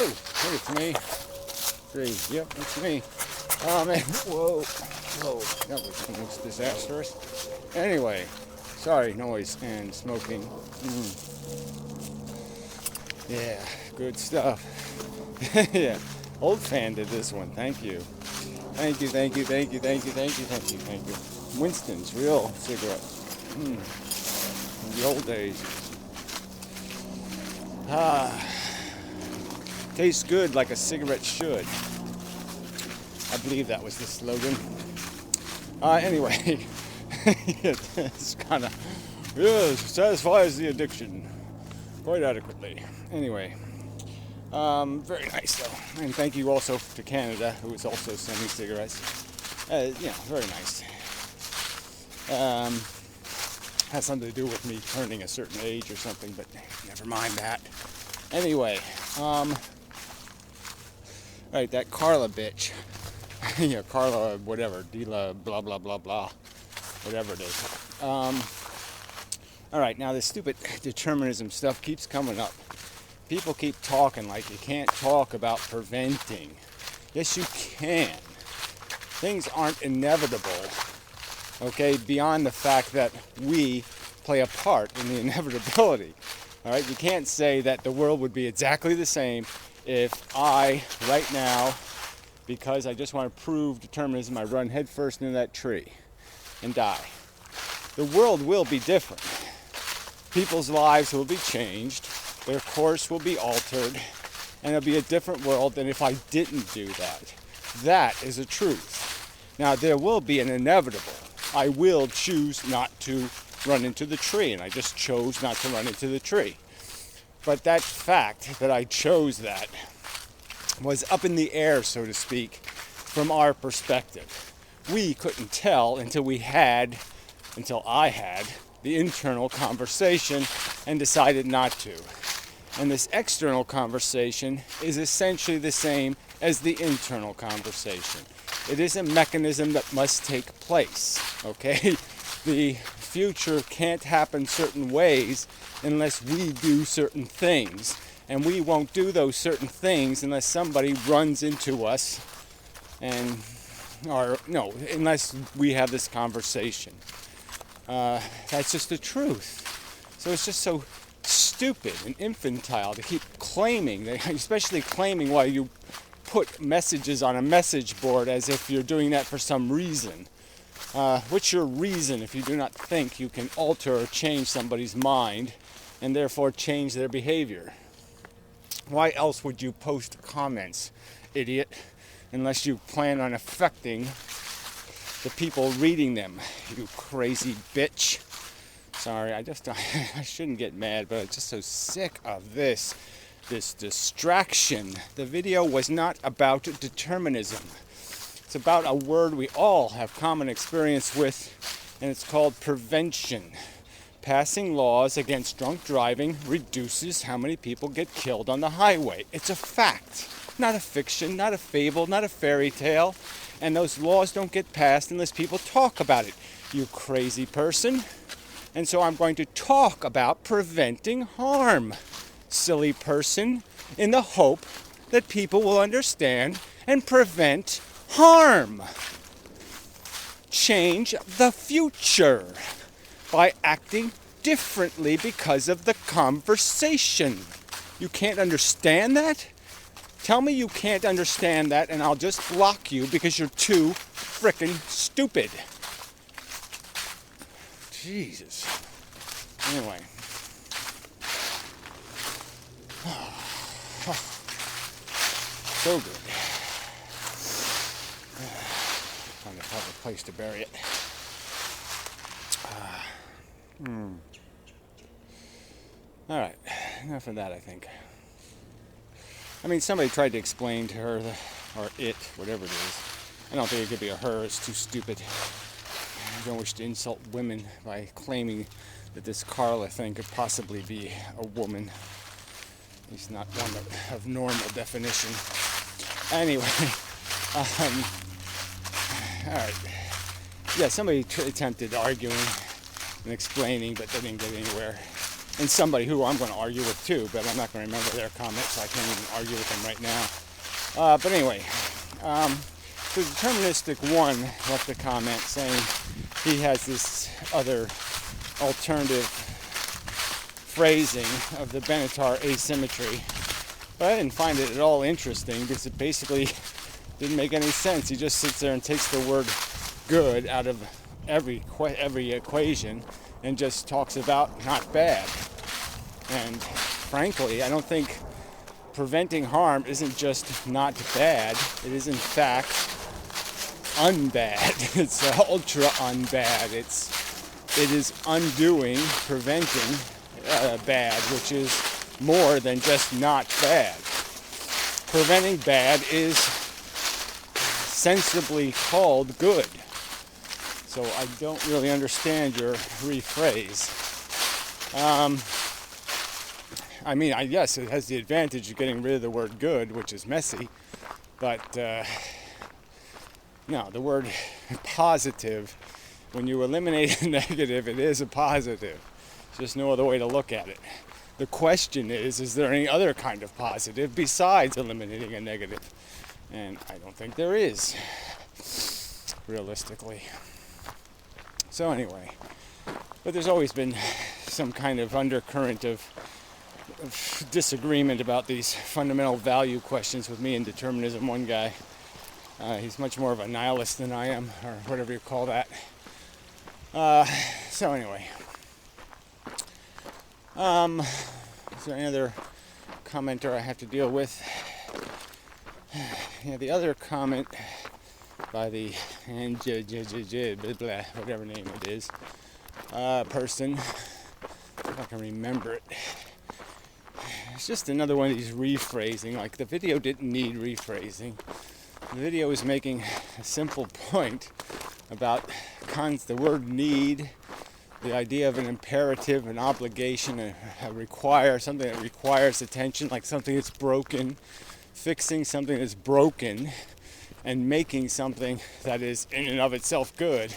Hey, it's me. See, yep, it's me. Oh man, whoa, that was almost disastrous. Anyway, sorry, noise and smoking. Yeah, good stuff. Yeah, old fan did this one. Thank you. Thank you. Winston's real cigarette. In the old days. Tastes good like a cigarette should. I believe that was the slogan. Anyway, it's kind of, yes, satisfies the addiction quite adequately. Anyway, very nice though. And thank you also to Canada, who is also sending cigarettes. Very nice. Has something to do with me turning a certain age or something, but never mind that. Anyway, right, that Carla bitch. Carla, whatever, Dila, blah, blah, blah, blah, whatever it is. All right, now this stupid determinism stuff keeps coming up. People keep talking like you can't talk about preventing. Yes, you can. Things aren't inevitable, okay, beyond the fact that we play a part in the inevitability. All right, you can't say that the world would be exactly the same if I, right now, because I just want to prove determinism, I run headfirst into that tree and die. The world will be different. People's lives will be changed. Their course will be altered. And it'll be a different world than if I didn't do that. That is a truth. Now, there will be an inevitable. I will choose not to run into the tree, and I just chose not to run into the tree. But that fact that I chose that was up in the air, so to speak, from our perspective. We couldn't tell until I had the internal conversation and decided not to. And this external conversation is essentially the same as the internal conversation. It is a mechanism that must take place, okay? The future can't happen certain ways unless we do certain things. And we won't do those certain things unless somebody runs into us unless we have this conversation. That's just the truth. So it's just so stupid and infantile to keep claiming, especially claiming while you put messages on a message board as if you're doing that for some reason. What's your reason if you do not think you can alter or change somebody's mind and therefore change their behavior? Why else would you post comments, idiot, unless you plan on affecting the people reading them, you crazy bitch? Sorry, I shouldn't get mad, but I'm just so sick of this distraction. The video was not about determinism. It's about a word we all have common experience with, and it's called prevention. Passing laws against drunk driving reduces how many people get killed on the highway. It's a fact, not a fiction, not a fable, not a fairy tale. And those laws don't get passed unless people talk about it, you crazy person. And so I'm going to talk about preventing harm, silly person, in the hope that people will understand and prevent harm. Change the future by acting differently because of the conversation. You can't understand that? Tell me you can't understand that and I'll just block you because you're too frickin' stupid. Jesus. Anyway. So good. Find a proper place to bury it. All right, enough of that, I think. I mean, somebody tried to explain to her, or it, whatever it is. I don't think it could be a her, it's too stupid. I don't wish to insult women by claiming that this Carla thing could possibly be a woman. At least not one of normal definition. Anyway, all right. Yeah, somebody attempted arguing and explaining, but they didn't get anywhere. and somebody who I'm going to argue with too, but I'm not going to remember their comments, so I can't even argue with them right now. But anyway, the deterministic one left a comment saying he has this other alternative phrasing of the Benatar asymmetry, but I didn't find it at all interesting because it basically didn't make any sense. He just sits there and takes the word good out of every equation and just talks about not bad. And frankly, I don't think preventing harm isn't just not bad. It is in fact unbad. It's ultra unbad. It is undoing, preventing bad, which is more than just not bad. Preventing bad is sensibly called good. So I don't really understand your rephrase. I mean, I guess it has the advantage of getting rid of the word good, which is messy, but no, the word positive, when you eliminate a negative, it is a positive. There's just no other way to look at it. The question is there any other kind of positive besides eliminating a negative? And I don't think there is, realistically. So anyway, but there's always been some kind of undercurrent of disagreement about these fundamental value questions with me and determinism. One guy, he's much more of a nihilist than I am, or whatever you call that. So anyway, is there any other commenter I have to deal with? Yeah, the other comment by the whatever name it is, person, if I can remember it. It's just another one of these rephrasing. Like, the video didn't need rephrasing. The video is making a simple point about the word need, the idea of an imperative, an obligation, a require, something that requires attention, like something that's broken, fixing something that's broken, and making something that is in and of itself good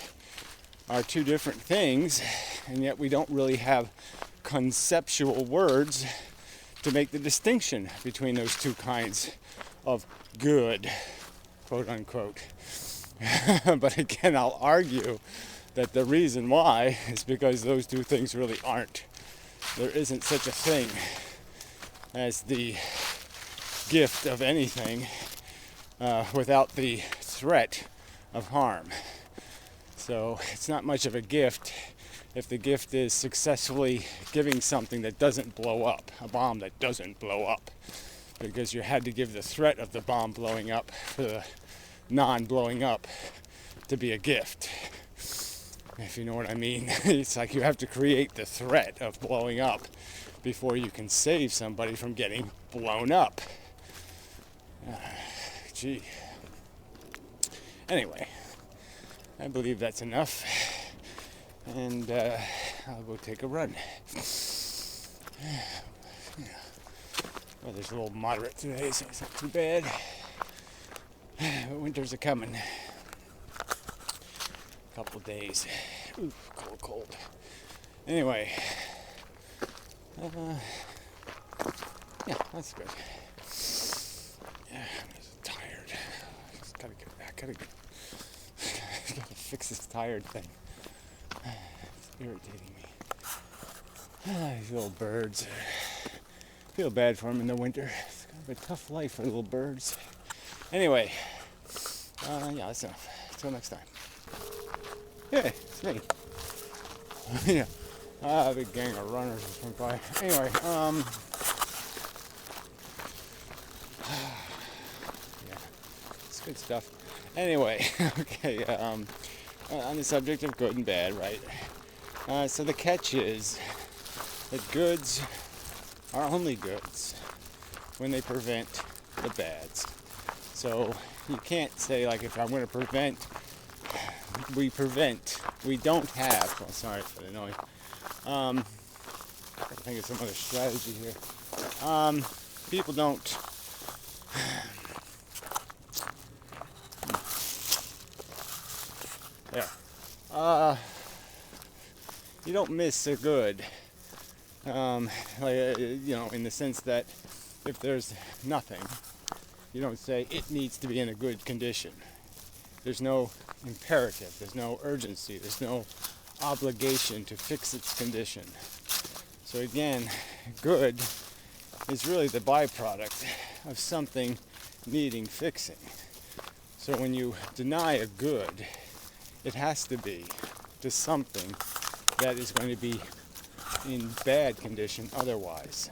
are two different things, and yet we don't really have conceptual words to make the distinction between those two kinds of good, quote unquote. But again, I'll argue that the reason why is because those two things really aren't. There isn't such a thing as the gift of anything without the threat of harm. So it's not much of a gift if the gift is successfully giving something that doesn't blow up, a bomb that doesn't blow up, because you had to give the threat of the bomb blowing up for the non-blowing up to be a gift. If you know what I mean. It's like you have to create the threat of blowing up before you can save somebody from getting blown up. Gee. Anyway, I believe that's enough. And I'll go take a run. Weather's a little moderate today, so it's not too bad. But winters are coming. Couple days. Ooh, cold. Anyway, yeah, that's good. Yeah, I'm just tired. Just gotta get back. Gotta fix this tired thing. It's irritating me. These little birds. Feel bad for them in the winter. It's kind of a tough life for little birds. Anyway, yeah, that's enough. Until next time. Hey, it's me. Yeah, a big gang of runners just went by. Anyway, yeah, it's good stuff. Anyway, okay, on the subject of good and bad, right? So the catch is that goods are only goods when they prevent the bads. So you can't say, like, if I'm going to prevent, we don't have, well, sorry for the noise, I think of some other strategy here. People don't, you don't miss a good In the sense that if there's nothing, you don't say it needs to be in a good condition. There's no imperative, there's no urgency, there's no obligation to fix its condition. So again, good is really the byproduct of something needing fixing. So when you deny a good, it has to be to something that is going to be in bad condition otherwise.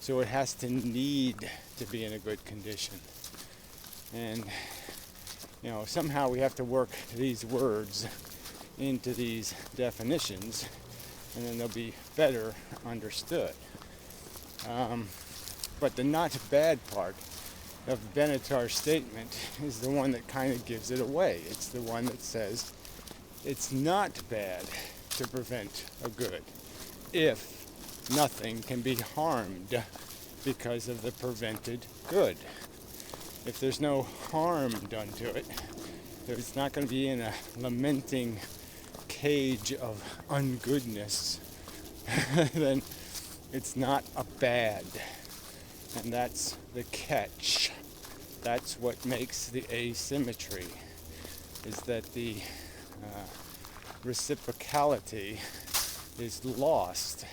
So it has to need to be in a good condition. And somehow we have to work these words into these definitions, and then they'll be better understood. But the not bad part of Benatar's statement is the one that kind of gives it away. It's the one that says it's not bad to prevent a good if nothing can be harmed because of the prevented good. If there's no harm done to it, if it's not going to be in a lamenting cage of ungoodness, then it's not a bad. And that's the catch. That's what makes the asymmetry, is that the reciprocality is lost,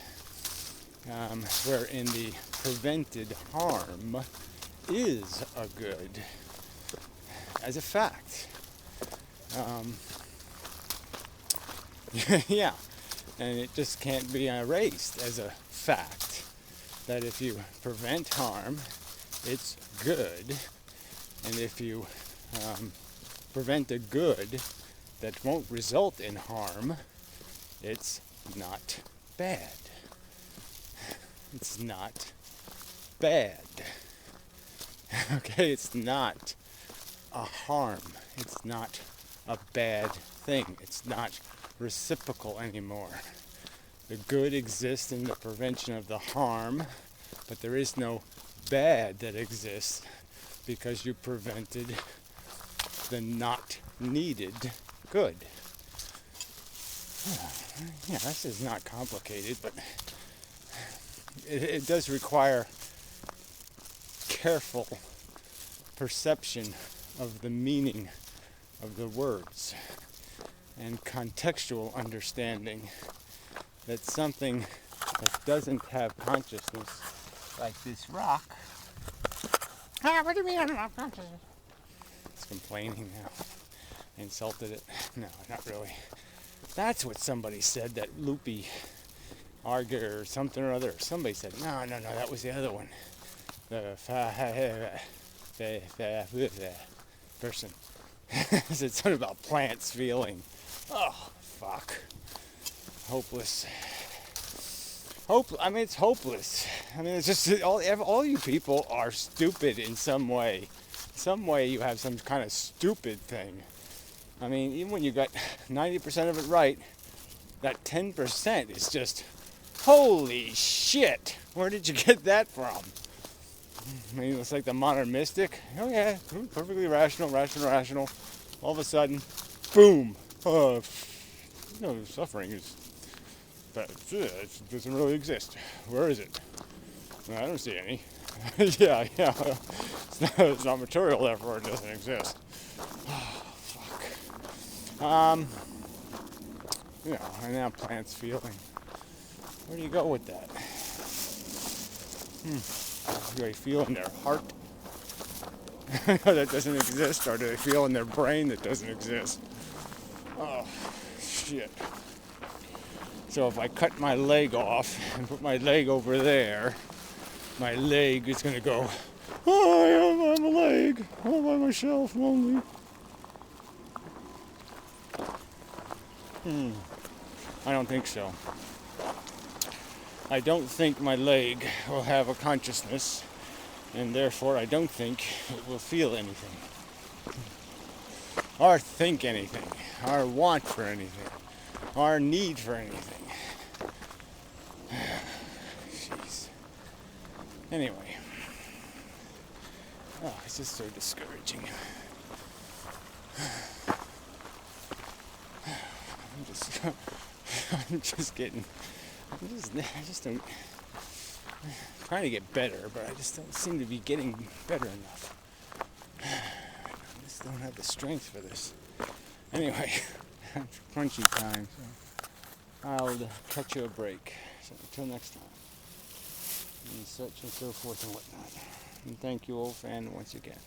wherein the prevented harm is a good as a fact. Yeah, and it just can't be erased as a fact that if you prevent harm, it's good, and if you prevent a good that won't result in harm, it's not bad. It's not bad. Okay, it's not a harm. It's not a bad thing. It's not reciprocal anymore. The good exists in the prevention of the harm, but there is no bad that exists because you prevented the not needed good. Yeah, this is not complicated, but it does require careful perception of the meaning of the words and contextual understanding that something that doesn't have consciousness, like this rock. What do you mean I don't have consciousness? It's complaining now. I insulted it. No, not really. That's what somebody said, that loopy Arger or something or other. Somebody said, no, that was the other one. The person. Said something about plants feeling. Oh, fuck. Hopeless. It's hopeless. It's just all you people are stupid in some way. Some way you have some kind of stupid thing. Even when you got 90% of it right, that 10% is just, holy shit, where did you get that from? It's like the modern mystic. Oh yeah, perfectly rational. All of a sudden, boom. Suffering is that it doesn't really exist. Where is it? I don't see any. yeah. It's not material, therefore it doesn't exist. Oh, fuck. And now plants feeling. Where do you go with that? Do they feel in their heart that doesn't exist, or do they feel in their brain that doesn't exist? Oh, shit. So if I cut my leg off and put my leg over there, my leg is going to go, oh, I'm a leg, all by myself, lonely. I don't think so. I don't think my leg will have a consciousness, and therefore I don't think it will feel anything, or think anything, or want for anything, or need for anything. Jeez. Anyway. Oh, it's just so discouraging. I just don't. I'm trying to get better, but I just don't seem to be getting better enough. I just don't have the strength for this. Anyway, it's crunchy time, so I'll cut you a break. So until next time, and such and so forth and whatnot. And thank you, old fan, once again.